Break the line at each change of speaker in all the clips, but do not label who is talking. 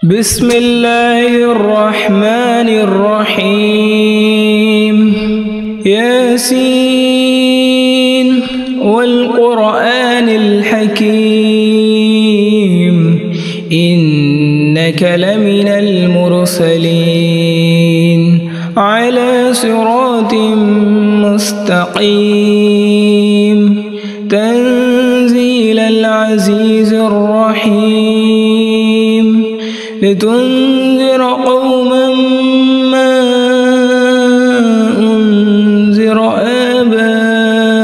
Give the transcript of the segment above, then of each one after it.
بسم الله الرحمن الرحيم ياسين والقرآن الحكيم إنك لمن المرسلين على صراط مستقيم تنزيل العزيز الرحيم لتنذر قوما ما أنذر آباؤهم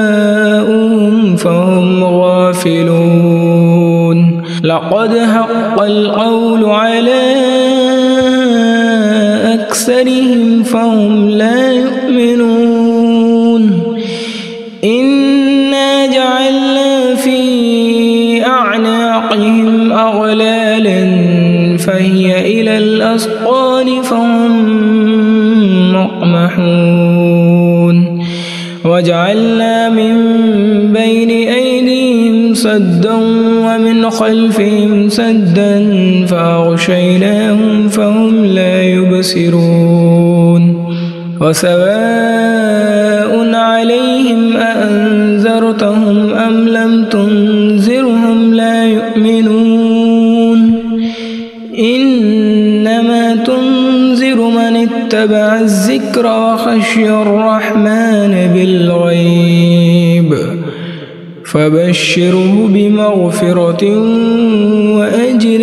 فهم غافلون لقد حق القول على أكثرهم فهم لا يؤمنون إنا جعلنا في أعناقهم أغلالا فهي إلى الأذقان فهم مقمحون وجعلنا من بين أيديهم سدا ومن خلفهم سدا فأغشيناهم فهم لا يبصرون وسواء عليهم أأنذرتهم أم لم تنذرهم لا يؤمنون إنما تنذر من اتبع الذكر وخشي الرحمن بالغيب فبشره بمغفرة وأجر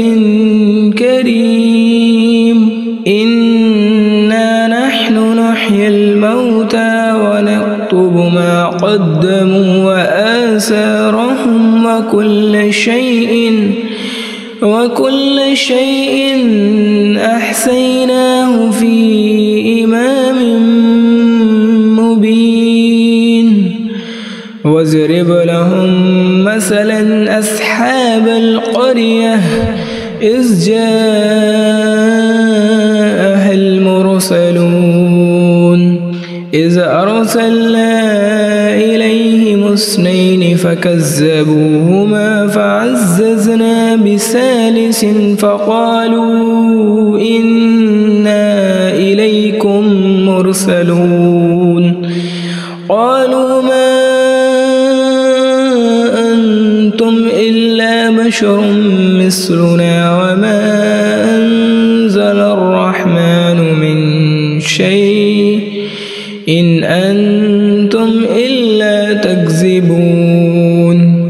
كريم إنا نحن نحيي الموتى ونكتب ما قدموا وآثارهم وكل شيء أحصيناه في إمام مبين واضرب لهم مثلا أصحاب القرية إذ جاءها المرسلون إذ أرسلنا إليهم اثنين فكذبوهما فعززنا بثالث فقالوا إنا إليكم مرسلون قالوا ما أنتم إلا بشر مثلنا وما أنزل الرحمن من شيء إن أنتم إلا تكذبون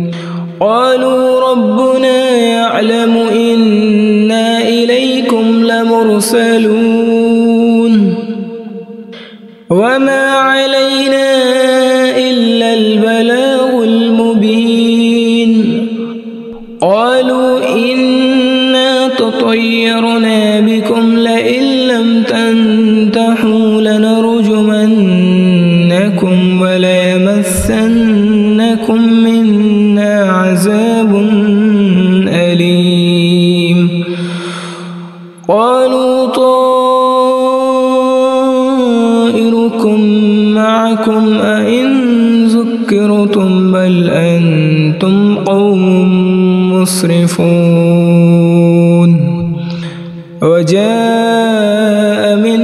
قالوا ربنا يعلم إنا إليكم لمرسلون وما علينا إلا البلاغ المبين قالوا إنا تطيرنا بكم لئن لم تنتهوا لنرجمنكم وليمسنكم منا عذاب أليم قالوا طائركم معكم أئن ذكرتم بل أنتم قوم مسرفون وجاء من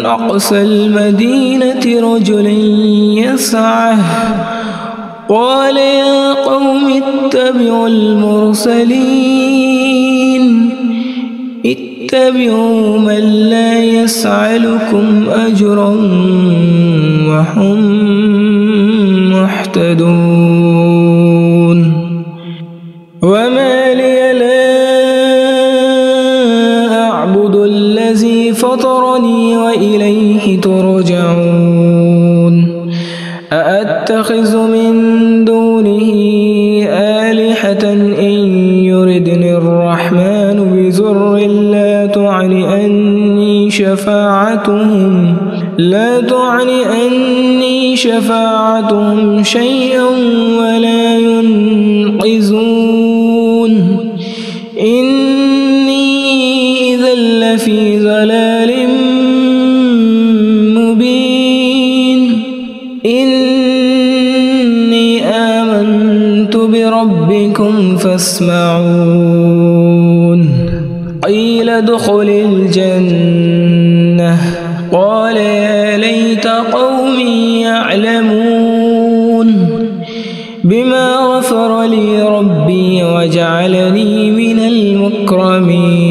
أقصى المدينة رجل يسعى قال يا قوم اتبعوا المرسلين اتبعوا من لا يسألكم أجرا وهم مهتدون وما لي لا أعبد الذي فطرني وإليه ترجعون أأتخذ من دونه آلهة إن يردني الرحمن بضر لا تغن عني شفاعتهم شيئا ولا ينقذون إني إذا لفي ضلال مبين إني آمنت بربكم فاسمعون قيل ادخل الجنة قال يا ليت قومي يعلمون بما غفر لي ربي وجعلني من المكرمين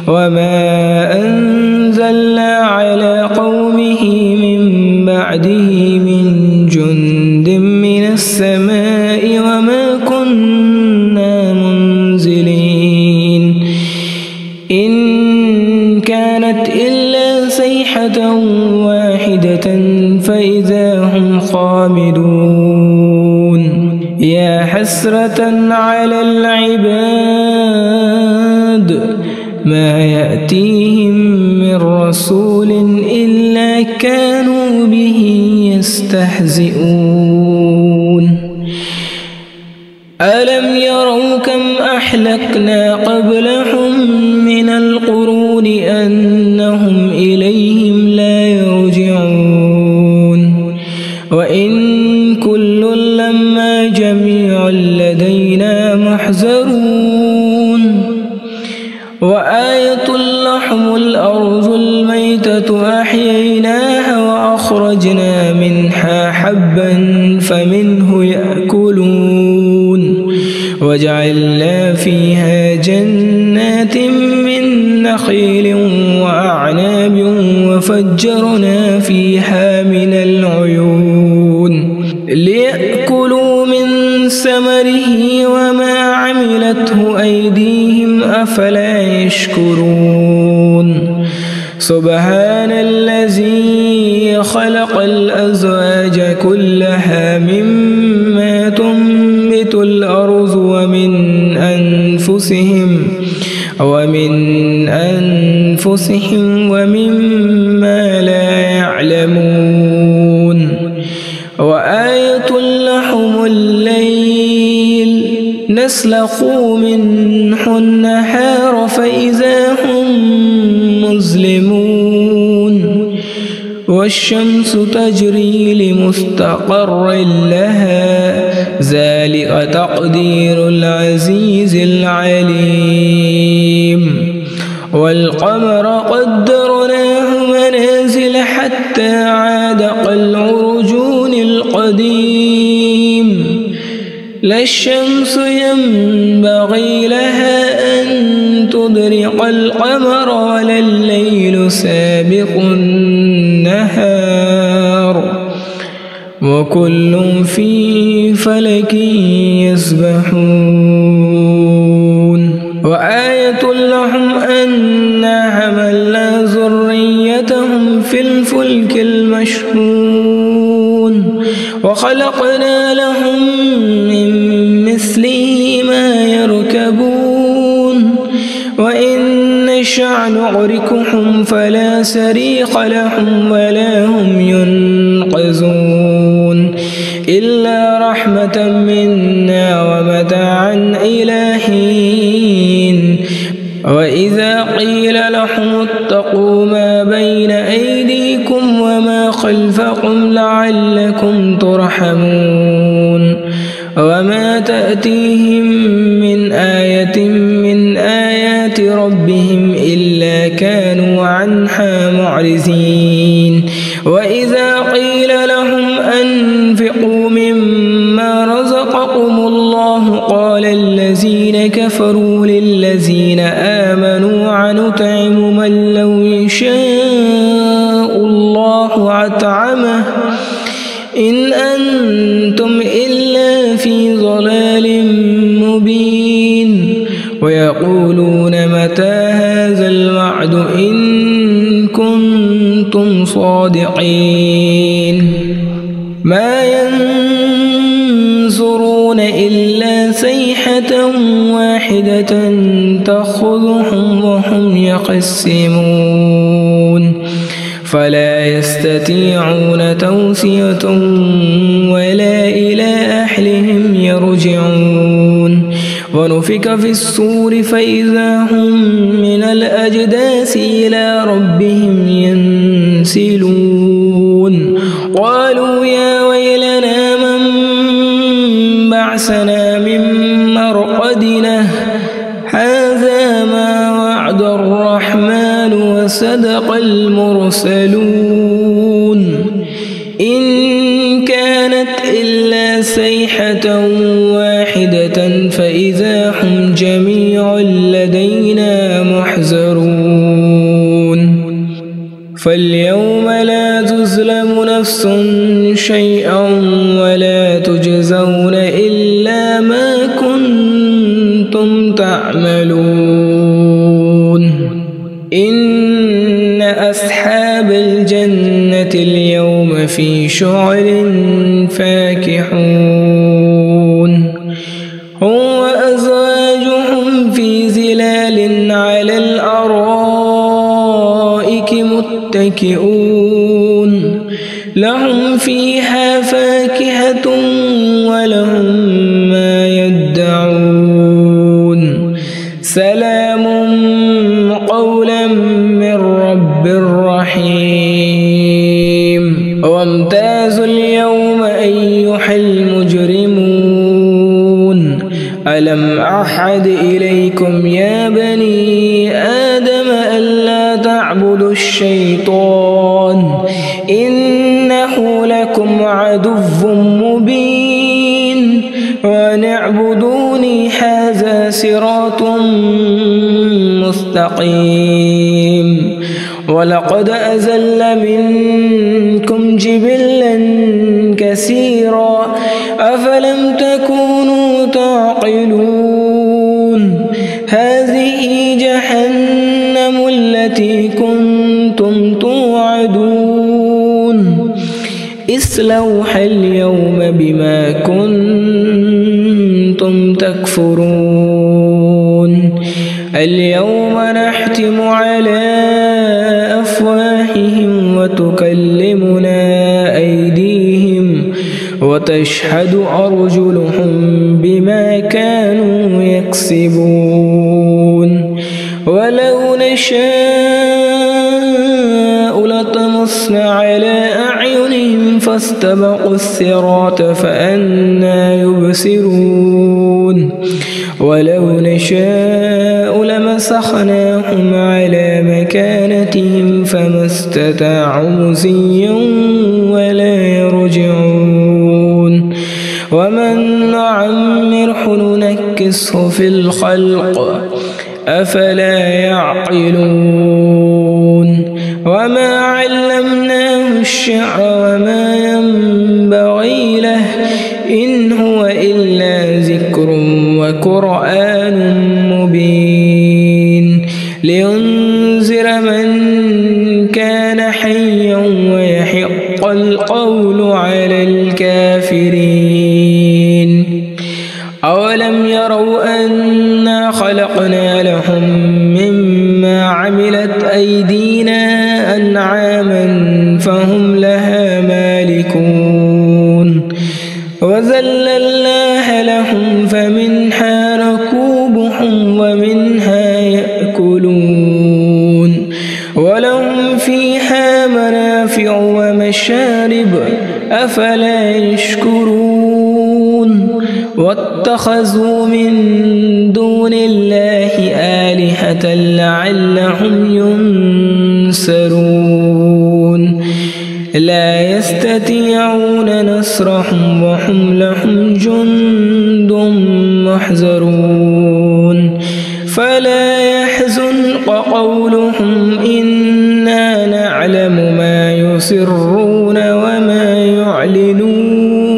وما أنزلنا على قومه من بعده من جند من السماء وما كنا منزلين إن كانت إلا صيحة واحدة فإذا هم خامدون يا حسرة على العباد ما يأتيهم من رسول إلا كانوا به يستهزئون ألم يروا كم أهلكنا قبلهم من القرون أنهم إليهم لا يرجعون وإن كل لما جميع لدينا محضرون وآية لهم الأرض الميتة أحييناها وأخرجنا منها حبا فمنه يأكلون وجعلنا فيها جنات من نخيل وأعناب وفجرنا فيها من العيون ليأكلوا من ثمره وما عملته أيديهم أفلا يشكرون سبحان الذي خلق الأزواج كلها مما تنبت الأرض ومن أنفسهم ومما لا يعلمون وآية لهم الليل نسلخ منه النهار فإذا هم مظلمون والشمس تجري لمستقر لها ذلك تقدير العزيز العليم والقمر قدرناه منازل حتى عاد كالعرجون القديم لا الشمس ينبغي لها أن تدرك القمر ولا الليل سابق النهار وكل في فلك يسبحون وآية لهم أنا حملنا ذريتهم في الفلك المشحون وخلقنا لهم من مثله ما يركبون وإن نشأ نغرقهم فلا صريخ لهم ولا هم ينقذون إلا رحمة منا ومتاعا إلى حين وإذا قيل لهم اتقوا ما بين أيديكم وما خلفكم لعلكم ترحمون وما تأتيهم من آية من آيات ربهم إلا كانوا عنها معرضين وإذا قيل لهم أنفقوا مما رزقكم الله قال الذين كفروا للذين آمنوا أنطعم من لو يشاء الله أطعمه إن أنتم إلا في ضلال مبين ويقولون متى هذا الوعد إن كنتم صادقين ما ينظرون إلا صيحة واحدة تأخذهم وهم يخصمون فلا يستطيعون توصية ولا إلى أهلهم يرجعون ونفخ في الصور فإذا هم من الأجداث إلى ربهم ينسلون قالوا يا ويلنا من بعثنا من مرقدنا هذا ما وعد الرحمن وصدق المرسلون إن كانت إلا صيحة واحدة فإذا هم جميع لدينا محضرون فاليوم لا تظلم نفس شيئا ولا تجزون إلا ما كنتم تعملون إن أصحاب الجنة اليوم في شغل فاكهون هم وأزواجهم في ظلال على الأرائك متكئون لهم فيها فاكهة ولهم ما يدعون سلام قولا من رب رحيم وامتازوا اليوم أيها المجرمون ألم أعهد إليكم يا بني آدم ألا تعبدوا الشيطان إنه لكم عدو مبين وأن اعبدوني هذا صراط مستقيم ولقد أزل منكم جبلا كثيرا أفلم تكونوا تعقلون هذه جهنم التي كنتم توعدون اصلوها اليوم بما كنتم تكفرون اليوم نختم على أفواههم وتكلمنا أيديهم وتشهد أرجلهم بما كانوا يكسبون ولو نشاء لطمسنا على أعينهم فاستبقوا الصراط فأنى يبصرون ولو نشاء لمسخناهم على مكانتهم فما استطاعوا مضيا ولا يرجعون ومن نعمره ننكسه في الخلق أفلا يعقلون وما علمناه الشعر وما ينبغي له إن هو إلا ذكر وقرآن مبين لينذر من كان حيا ويحق القول على الكافرين أولم يروا أنا خلقنا لهم مما عملت أيدينا أنعاما فهم لها مالكون وذللناها لهم فمنها ركوبهم ومنها يأكلون ولهم فيها منافع ومشارب أفلا يشكرون واتخذوا من دون الله آلهة لعلهم ينصرون لا يستطيعون نصرهم وهم لهم جند محضرون فلا يحزنك قولهم إنا نعلم ما يسرون وما يعلنون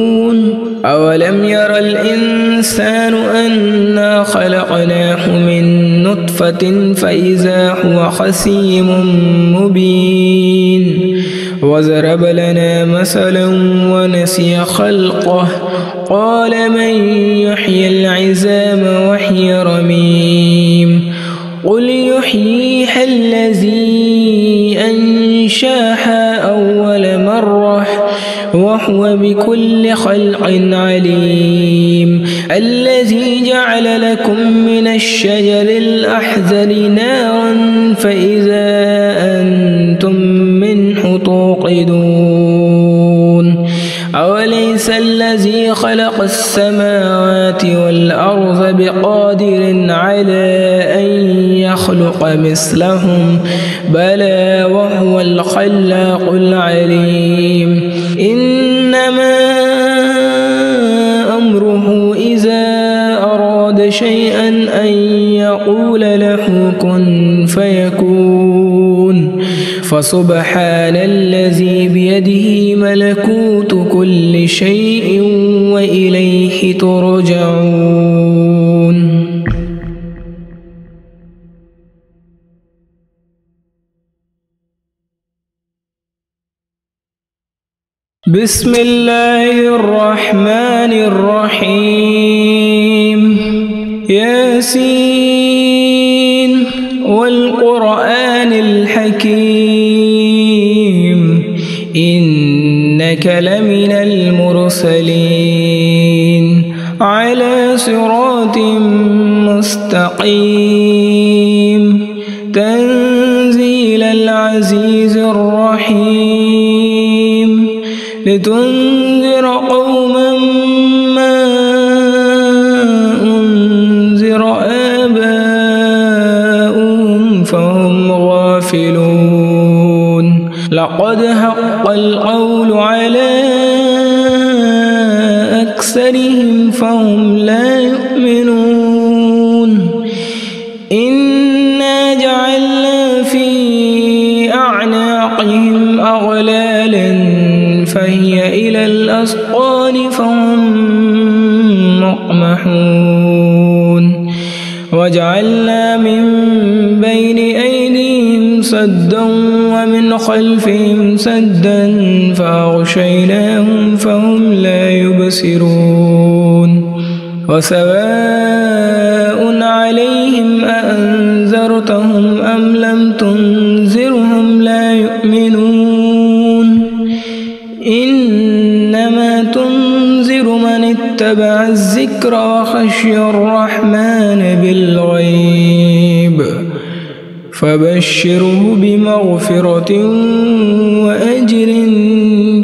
أولم ير الإنسان أنا خلقناه من نطفة فإذا هو خصيم مبين وضرب لنا مثلا ونسي خلقه قال من يحيي العظام وهي رميم قل يحييها الذي أنشاها أول مرة وهو بكل خلق عليم الذي جعل لكم من الشجر الأحزر نارا فإذا أنتم منه توقدون أوليس الذي خلق السماوات والأرض بقادر على أن يخلق يخلق مثلهم بلى وهو الخلاق العليم إنما أمره إذا أراد شيئا أن يقول له كن فيكون فسبحان الذي بيده ملكوت كل شيء وإليه ترجعون. بسم الله الرحمن الرحيم ياسين والقرآن الحكيم إنك لمن المرسلين على صراط مستقيم تنزيل العزيز الرحيم لتنذر قوما ما أنذر آباؤهم فهم غافلون لقد حق القول على أكثرهم فهم لا يؤمنون إنا جعلنا في أعناقهم أغلالا فهي إلى الأذقان فهم مقمحون وجعلنا من بين أيديهم سدا ومن خلفهم سدا فأغشيناهم فهم لا يبصرون وسواء عليهم أأنذرتهم أم لم تنذرهم لا يؤمنون إنما تنذر من اتبع الذكر وخشي الرحمن بالغيب فبشره بمغفرة وأجر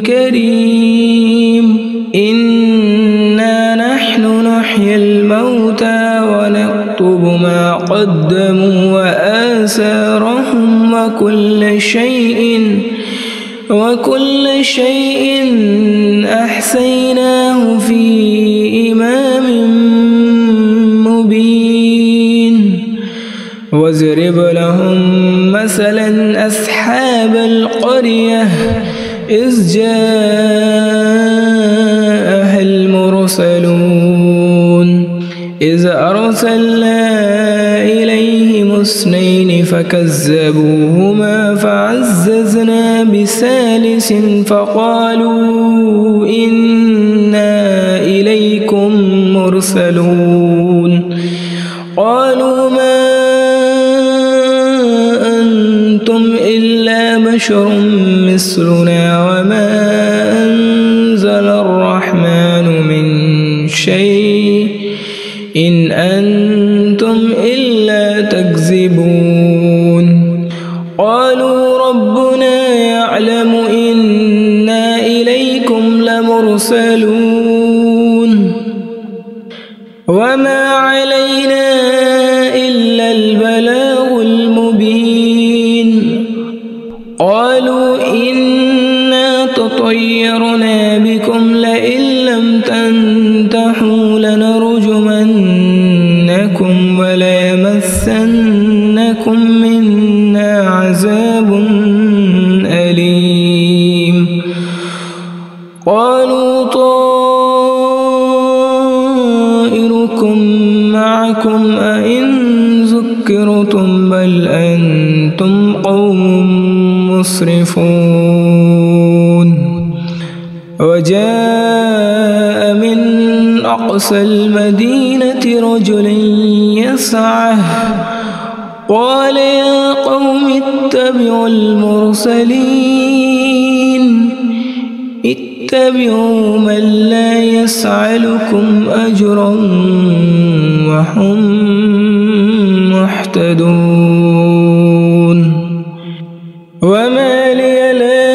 كريم إنا نحن نحيي الموتى ونكتب ما قدموا وآثارهم وكل شيء أحصيناه في إمام مبين واضرب لهم مثلا أصحاب القرية إذ جاءها المرسلون إذ أرسلنا إليهم اثنين فكذبوهما فعززنا بثالث فقالوا إنا إليكم مرسلون قالوا ما أنتم إلا بشر مثلنا وما أنزل الرحمن من شيء إن أنتم إلا تكذبون قالوا ربنا يعلم إنا إليكم لمرسلون وما علينا إلا البلاغ المبين قالوا إنا تطيرنا بكم لئن لم تنتهوا لنرجمنكم وليمسنكم منا عذاب أليم قالوا طائركم معكم أئن ذكرتم بل أنتم قوم مسرفون وجاء من أقصى المدينة رجل يسعى قال يا قوم اتبعوا المرسلين اتبعوا من لا يسألكم أجرا وهم مهتدون وما لي لا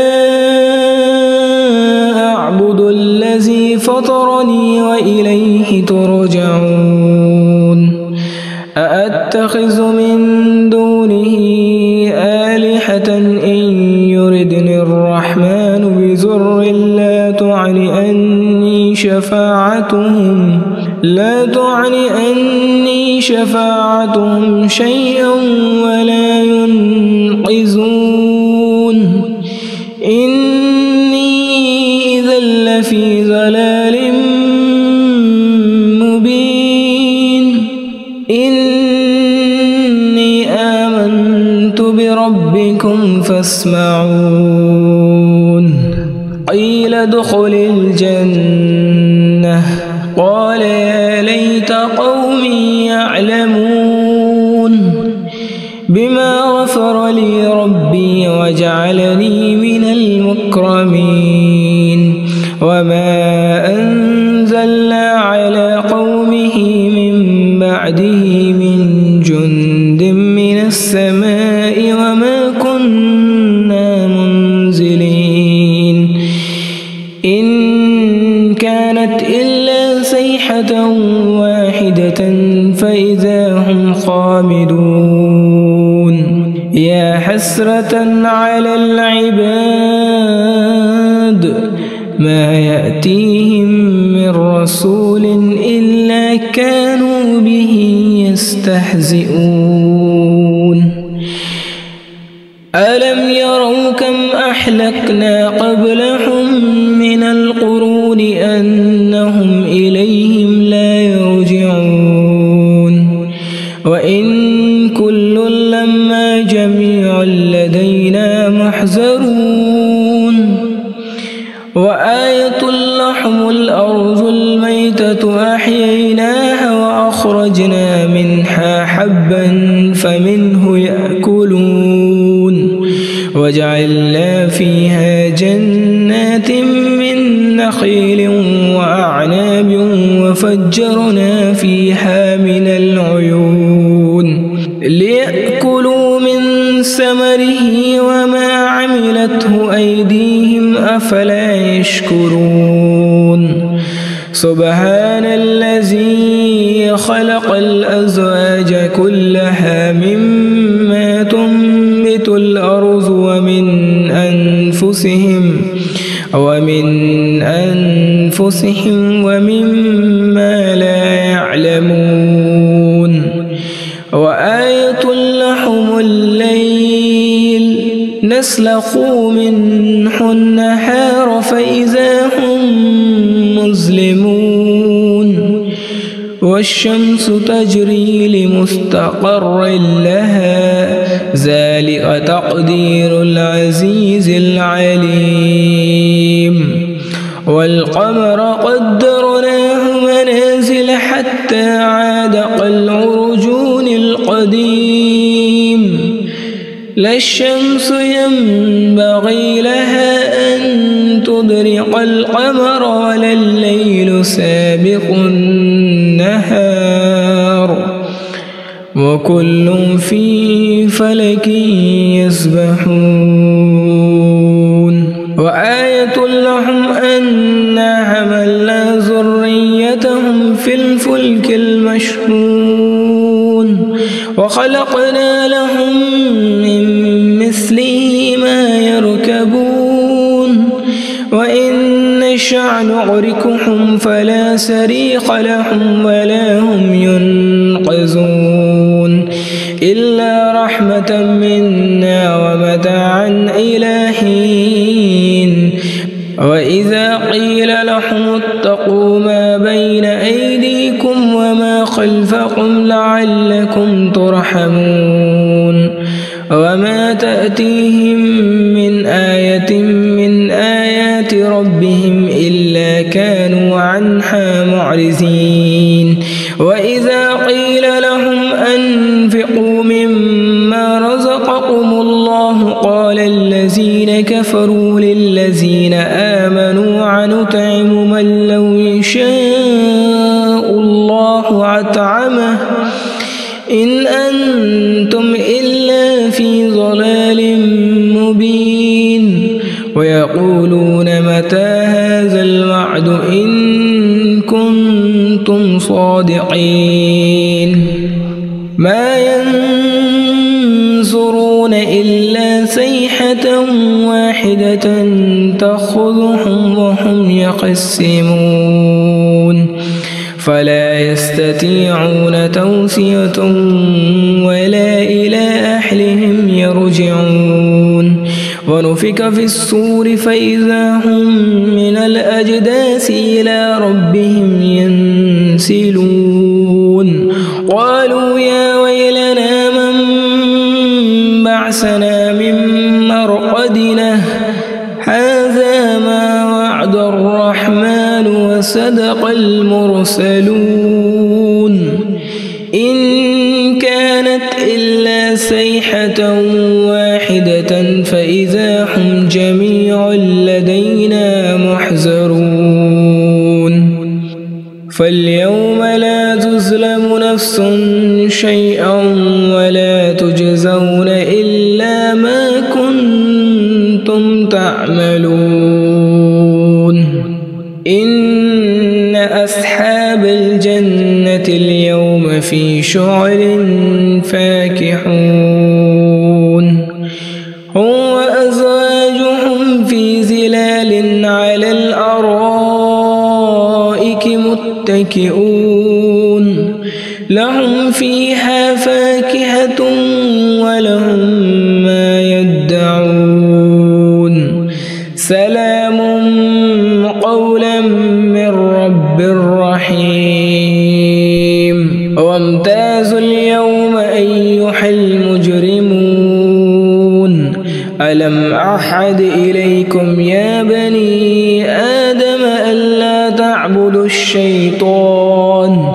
أعبد الذي فطرني وإليه ترجعون أأتخذ من دون إن يردني الرحمن بضر لا تغن عني شفاعتهم شيئا ولا ينقذون إني إذا لفي ضلال مبين إني آمنت بربكم فاسمعون قيل ادخل الجنة قال يا ليت قومي يعلمون بما غفر لي ربي وجعلني من المكرمين وما أنزلنا على قومه من بعده من جند من السماء وما كنا منزلين إن كانت إلا صيحة واحدة فإذا هم خامدون يا حسرة على العباد ما يأتيهم من رسول إلا كانوا به يستهزئون ألم يروا كم أهلكنا قبلهم من القرون أنهم إليهم لا يرجعون وإن كل لما جميع لدينا محضرون وآية لهم الأرض الميتة أحييناها وأخرجنا منها حبا فمنه يأكلون وجعلنا فيها جنات من نخيل وأعناب وفجرنا فيها من العيون ليأكلوا من ثمره وما عملته أيديهم أفلا يشكرون سبحان الذي خلق الأزواج كلها مما تنبت الأرض ومن أنفسهم ومما لا يعلمون وآية لهم الليل نسلخ منه النهار فإذا هم مظلمون والشمس تجري لمستقر لها ذلك تقدير العزيز العليم والقمر قدرناه منازل حتى عاد كالعرجون القديم لا الشمس ينبغي لها أن تدرك القمر ولا الليل سابق النهار وكل في فلك يسبحون وآية لهم أنا حملنا ذريتهم في الفلك المشحون وخلقنا لهم من مثله ما يركبون وإن نشأ نغرقهم فلا صريخ لهم ولا هم ينقذون إلا رحمة منا ومتاعا إلى حين وإذا قيل لهم اتقوا ما بين أيديكم وما خلفكم لعلكم ترحمون وما تأتيهم من آية من آيات ربهم إلا كانوا عنها معرضين وإذا قيل لهم أنفقوا مما رزقكم الله قال الذين كفروا للذين آمنوا أنطعم من لو يشاء الله أطعمه إن أنتم إلا في ضلال مبين ويقولون متى هذا الوعد إن كنتم صادقين ما ينظرون إلا صيحة واحدة تأخذهم وهم يخصمون فلا يستطيعون توصية ولا إلى أهلهم يرجعون ونفخ في الصور فإذا هم من الأجداث إلى ربهم ينسلون قالوا يا ويلنا من بعثنا من مرقدنا هذا ما وعد الرحمن وصدق المرسلون إن كانت إلا صيحة واحدة فإذا هم جميع لدينا محضرون فاليوم لا تظلم نفس شيئا ولا تجزون إلا ما كنتم تعملون إن أصحاب الجنة اليوم في شغل فاكهون هم وأزواجهم في ظلال على الأرائك متكئون لهم فيها فاكهة ولهم ما يدعون سلام قولا من رب رحيم وامتازوا اليوم أيها المجرمون ألم أعهد إليكم يا بني آدم ألا تعبدوا الشيطان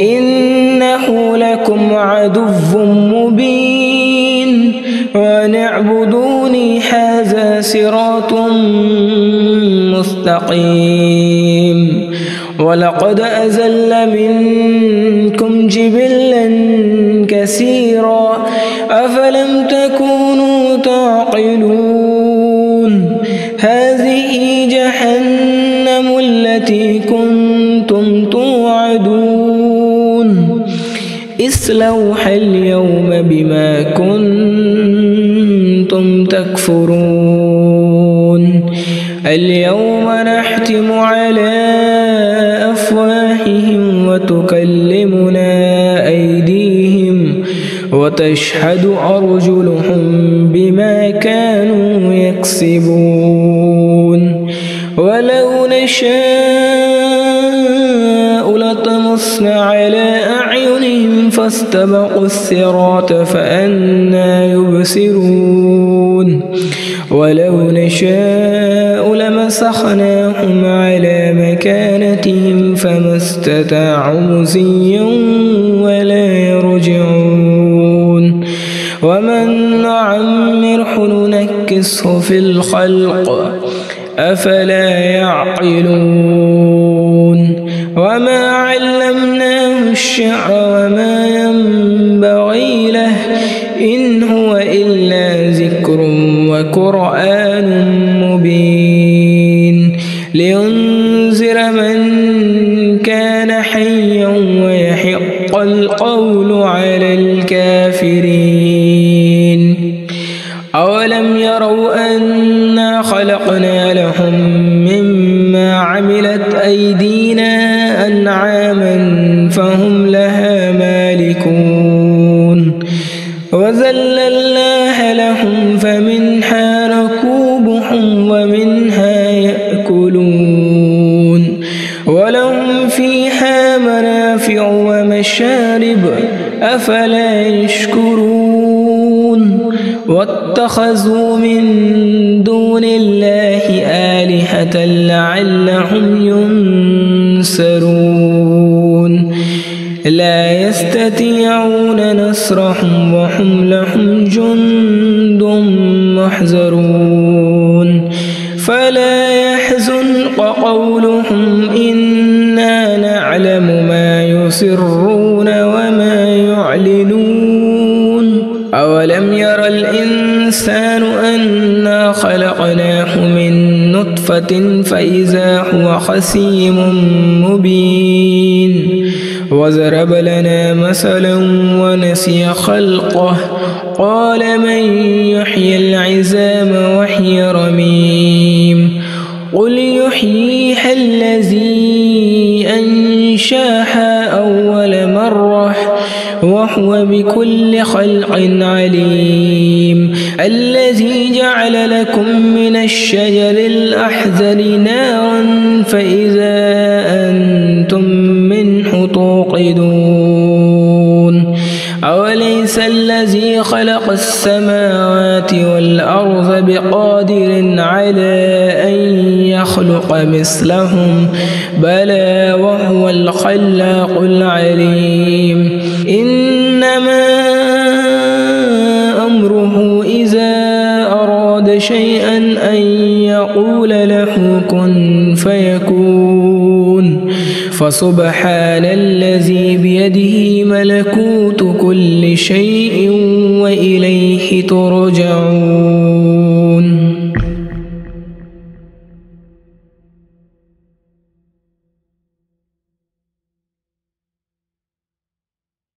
إنه لكم عدو مبين وأن اعبدوني هذا صراط مستقيم ولقد أزل منكم جبلا كثيرا أفلم تكونوا تعقلون هذه جهنم التي كنتم توعدون اصلوها اليوم بما كنتم تكفرون اليوم نختم على أفواههم وتكلمنا أيديهم وتشهد أرجلهم بما كانوا يكسبون ولو نشاء لطمسنا على أعينهم فاستبقوا الصراط فأنى يبصرون ولو نشاء لمسخناهم على مكانتهم فما استطاعوا مضيا ولا يرجعون ومن نعمره ننكسه في الخلق أفلا يعقلون وما علمناه الشعر وما ينبغي له إن هو إلا ذكر وقرآن مبين لينذر من كان حيا ويحق القول على الكافرين أولم يروا أنا خلقنا لهم مما عملت أيدينا أنعاما فهم لها مالكون وذللناها لهم فمنها ركوبهم ومنها يأكلون ولهم فيها منافع ومشارب أفلا يشكرون واتخذوا من دون الله آلهة لعلهم ينصرون لا يستطيعون نصرهم وهم لهم جند محضرون فلا يحزنك قولهم إنا نعلم ما يسرون وما يعلنون أولم ير الإنسان أنا خلقناه من نطفة فإذا هو خصيم مبين وضرب لنا مثلا ونسي خلقه قال من يحيي العظام وهي رميم قل يحييها الذي أنشاها أول مرة وهو بكل خلق عليم الذي جعل لكم من الشجر الأحزر نارا فإذا أنتم منه توقدون أوليس الذي خلق السماوات والأرض بقادر على أن يخلق مثلهم بلى وهو الخلاق العليم إنما أمره إذا أراد شيئا أن يقول له كن فيكون فسبحان الذي بيده ملكوت كل شيء وإليه ترجعون.